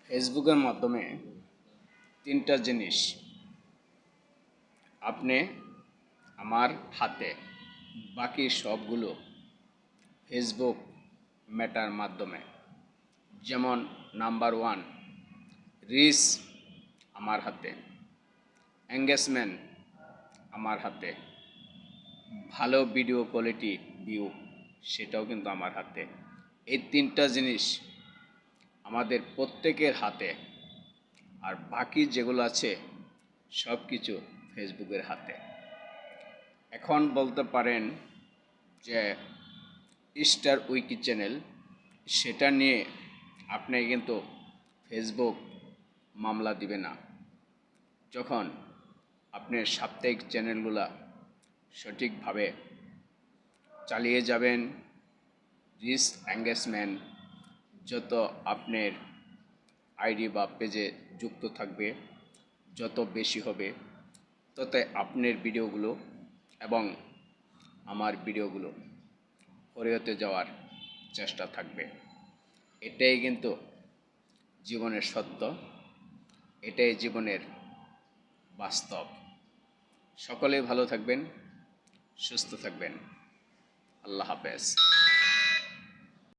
ফেসবুকের মাধ্যমে তিনটা জিনিস আপনি আমার হাতে, বাকি সবগুলো ফেসবুক মেটার মাধ্যমে। যেমন নাম্বার 1, রিচ আমার হাতে, এঙ্গেজমেন্ট আমার হাতে, ভালো ভিডিও কোয়ালিটি ভিউ সেটাও কিন্তু আমার হাতে। এই তিনটা জিনিস আমাদের প্রত্যেকের হাতে, আর বাকি যেগুলো আছে সব কিছু ফেসবুকের হাতে। এখন বলতে পারেন যে স্টার উইকি চ্যানেল, সেটা নিয়ে আপনি কিন্তু ফেসবুক মামলা দিবে না যখন আপনি সাপ্তাহিক চ্যানেলগুলা সঠিকভাবে চালিয়ে যাবেন। রিচ এঙ্গেজমেন্ট যত আপনার আইডি বা পেজে যুক্ত থাকবে, যত বেশি হবে, তত আপনার ভিডিওগুলো এবং আমার ভিডিওগুলো হতে যাওয়ার চেষ্টা থাকবে। এটাই কিন্তু জীবনের সত্য, এটাই জীবনের বাস্তব। সকলেই ভালো থাকবেন, সুস্থ থাকবেন। আল্লাহ হাফেজ।